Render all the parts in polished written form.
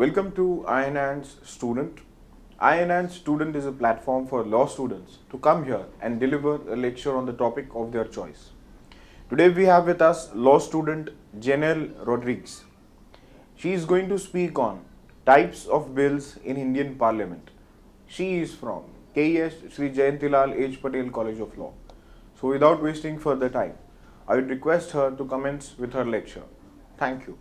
Welcome to INAN's Student. INAN's Student is a platform for law students to come here and deliver a lecture on the topic of their choice. Today we have with us law student Janel Rodrigues. She is going to speak on types of bills in Indian Parliament. She is from KES Shri Jayanatilal H Patel College of Law. So without wasting further time, I would request her to commence with her lecture. Thank you.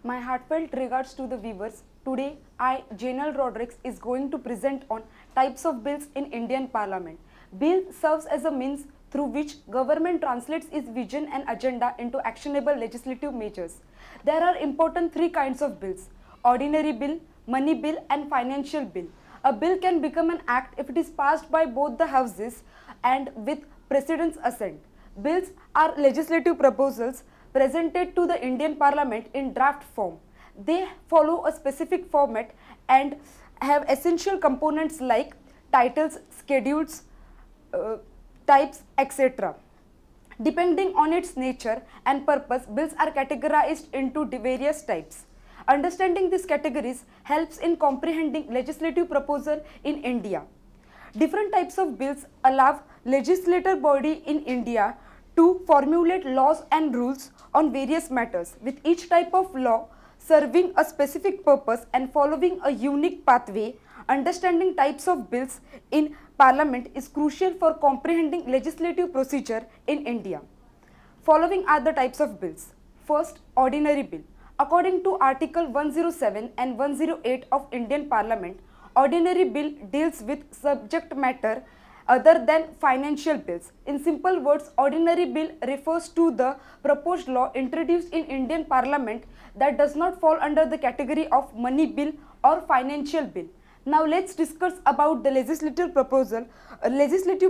My heartfelt regards to the viewers. Today, I, Janel Rodrigues, is going to present on types of bills in Indian Parliament. Bill serves as a means through which government translates its vision and agenda into actionable legislative measures. There are important three kinds of bills: ordinary bill, money bill, and financial bill. A bill can become an act if it is passed by both the houses and with President's assent. Bills are legislative proposals presented to the Indian Parliament in draft form. They follow a specific format and have essential components like titles, schedules, types, etc. Depending on its nature and purpose, bills are categorized into various types. Understanding these categories helps in comprehending legislative proposal in India. Different types of bills allow legislative body in India to formulate laws and rules on various matters, with each type of law serving a specific purpose and following a unique pathway. Understanding types of bills in Parliament is crucial for comprehending legislative procedure in India. Following are the types of bills. First, ordinary bill. According to Article 107 and 108 of Indian Parliament, ordinary bill deals with subject matter other than financial bills. In simple words, ordinary bill refers to the proposed law introduced in Indian Parliament that does not fall under the category of money bill or financial bill. Now let's discuss about the legislative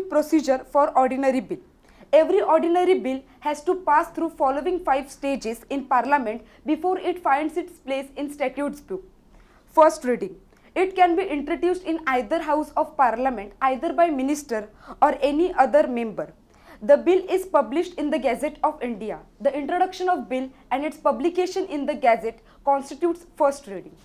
procedure for ordinary bill. Every ordinary bill has to pass through following 5 stages in Parliament before it finds its place in statutes book. First reading. It can be introduced in either house of Parliament, either by minister or any other member. The bill is published in the Gazette of India. The introduction of bill and its publication in the Gazette constitutes first reading.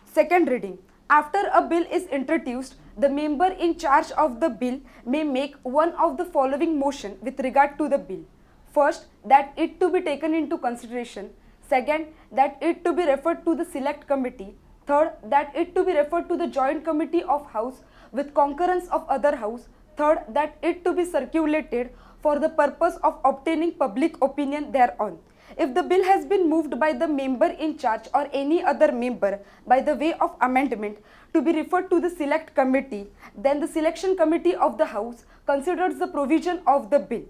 Second reading. After a bill is introduced, the member in charge of the bill may make one of the following motion with regard to the bill. First, that it to be taken into consideration. Second, that it to be referred to the select committee. Third, that it to be referred to the joint committee of house with concurrence of other house. Third, that it to be circulated for the purpose of obtaining public opinion thereon. If the bill has been moved by the member in charge or any other member by the way of amendment to be referred to the select committee, then the selection committee of the house considers the provision of the bill.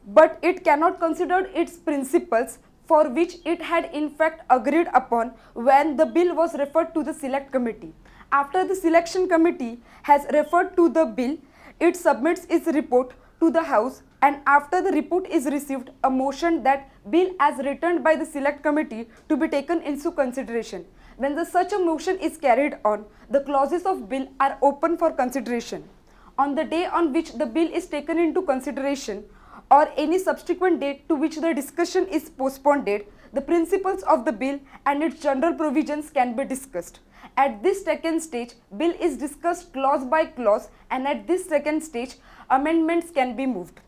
But it cannot consider its principles for which it had in fact agreed upon when the bill was referred to the select committee. After the selection committee has referred to the bill, it submits its report to the house, and after the report is received, a motion that bill as written by the select committee to be taken into consideration. When such a motion is carried on, the clauses of bill are open for consideration. On the day on which the bill is taken into consideration, or any subsequent date to which the discussion is postponed, the principles of the bill and its general provisions can be discussed. At this second stage, bill is discussed clause by clause, and at this second stage, amendments can be moved.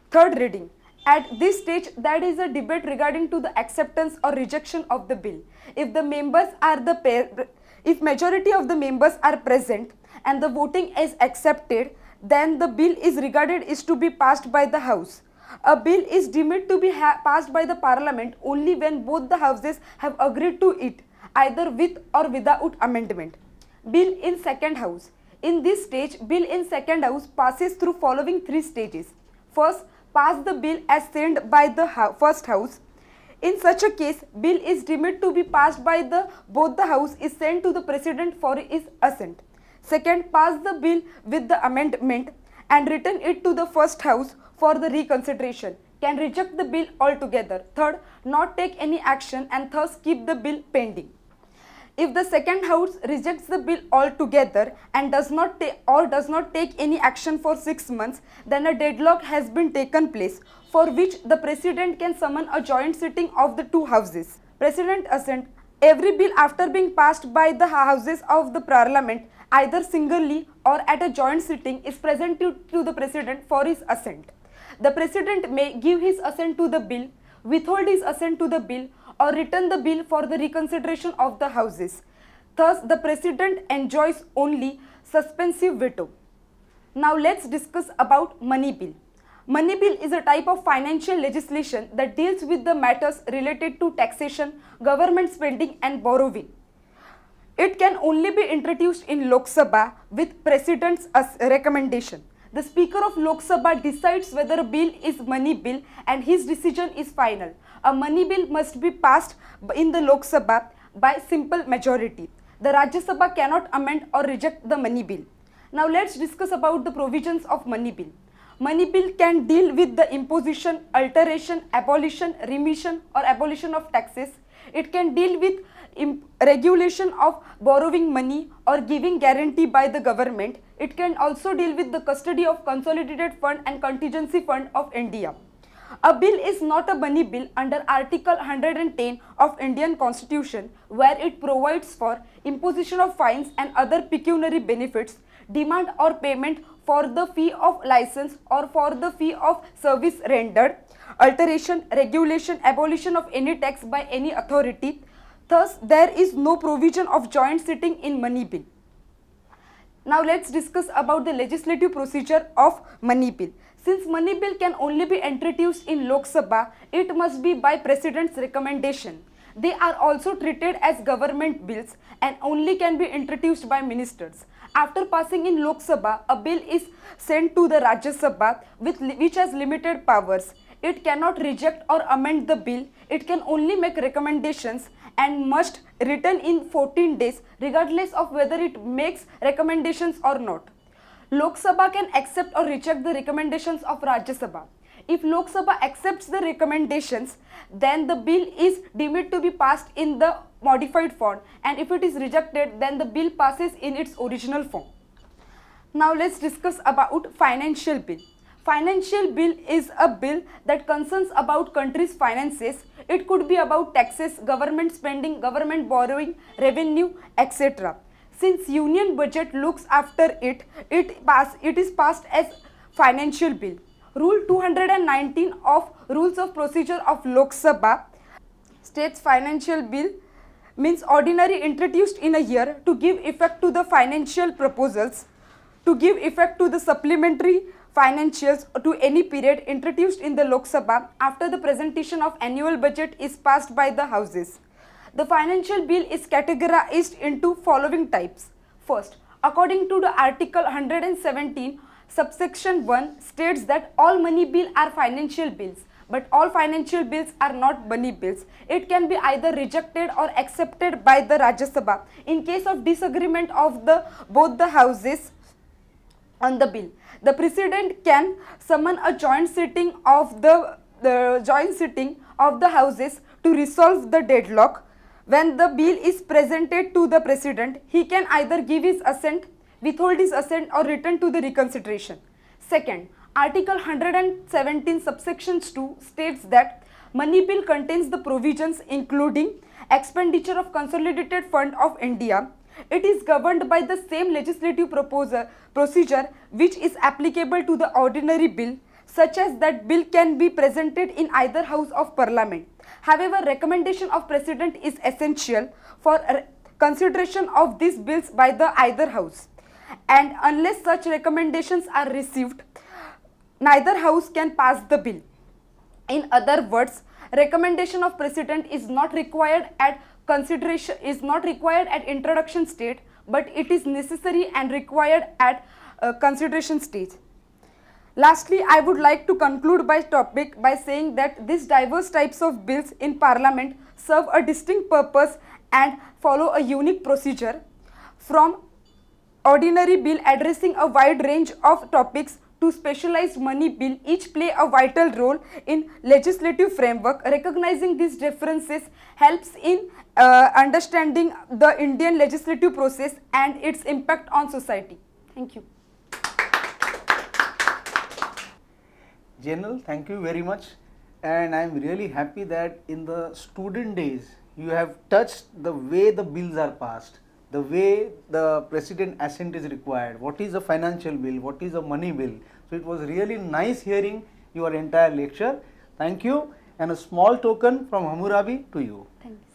Third reading. At this stage, there is a debate regarding to the acceptance or rejection of the bill. If majority of the members are present and the voting is accepted, then the bill is regarded is to be passed by the house. A bill is deemed to be passed by the Parliament only when both the houses have agreed to it, either with or without amendment. Bill in second house. In this stage, bill in second house passes through following 3 stages. First, pass the bill as sent by the first house. In such a case, bill is deemed to be passed by both the house is sent to the President for his assent. Second, pass the bill with the amendment and return it to the first house for the reconsideration. Can reject the bill altogether. Third, not take any action and thus keep the bill pending. If the second house rejects the bill altogether and does not take any action for 6 months, then a deadlock has been taken place, for which the President can summon a joint sitting of the two houses. President assent Every bill after being passed by the houses of the parliament, either singly or at a joint sitting, is presented to the president for his assent. The president may give his assent to the bill, withhold his assent to the bill, or return the bill for the reconsideration of the houses. Thus, the president enjoys only suspensive veto. Now let's discuss about money bill. Money bill is a type of financial legislation that deals with the matters related to taxation, government spending and borrowing. It can only be introduced in Lok Sabha with President's recommendation. The Speaker of Lok Sabha decides whether a bill is money bill and his decision is final. A money bill must be passed in the Lok Sabha by simple majority. The Rajya Sabha cannot amend or reject the money bill. Now let's discuss about the provisions of money bill. Money bill can deal with the imposition, alteration, abolition, remission or abolition of taxes. It can deal with regulation of borrowing money or giving guarantee by the government. It can also deal with the custody of consolidated fund and contingency fund of India. A bill is not a money bill under Article 110 of Indian Constitution, where it provides for imposition of fines and other pecuniary benefits, demand or payment for the fee of license or for the fee of service rendered, alteration, regulation, abolition of any tax by any authority. Thus, there is no provision of joint sitting in money bill. Now let's discuss about the legislative procedure of money bill. Since money bill can only be introduced in Lok Sabha, it must be by President's recommendation. They are also treated as government bills and only can be introduced by ministers. After passing in Lok Sabha, a bill is sent to the Rajya Sabha which has limited powers. It cannot reject or amend the bill. It can only make recommendations and must return in 14 days regardless of whether it makes recommendations or not. Lok Sabha can accept or reject the recommendations of Rajya Sabha. If Lok Sabha accepts the recommendations, then the bill is deemed to be passed in the modified form, and if it is rejected, then the bill passes in its original form. Now let's discuss about financial bill. Financial bill is a bill that concerns about country's finances. It could be about taxes, government spending, government borrowing, revenue, etc. Since union budget looks after it, it is passed as financial bill. Rule 219 of Rules of Procedure of Lok Sabha states financial bill means ordinary introduced in a year to give effect to the financial proposals, to give effect to the supplementary financials to any period introduced in the Lok Sabha after the presentation of annual budget is passed by the houses. The financial bill is categorized into following types. First, according to the Article 117, subsection 1 states that all money bills are financial bills, but all financial bills are not money bills. It can be either rejected or accepted by the Rajya Sabha in case of disagreement of both the houses on the bill. The President can summon a joint sitting of the houses to resolve the deadlock. When the bill is presented to the President, he can either give his assent, withhold his assent or return to the reconsideration. Second, Article 117 subsections 2 states that money bill contains the provisions including expenditure of consolidated fund of India. It is governed by the same legislative procedure which is applicable to the ordinary bill, such as that bill can be presented in either house of parliament. However, recommendation of President is essential for consideration of these bills by the either house, and unless such recommendations are received, neither house can pass the bill. In other words, recommendation of President is not required at introduction stage, but it is necessary and required at consideration stage. Lastly, I would like to conclude my topic by saying that these diverse types of bills in Parliament serve a distinct purpose and follow a unique procedure. From ordinary bill addressing a wide range of topics to specialized money bill, each play a vital role in legislative framework. Recognizing these differences helps in understanding the Indian legislative process and its impact on society. Thank you. Janel, thank you very much, and I am really happy that in the student days You have touched the way the bills are passed, the way the president assent is required, what is a financial bill, what is a money bill. So it was really nice hearing your entire lecture. Thank you, and a small token from Hammurabi to you. Thank you.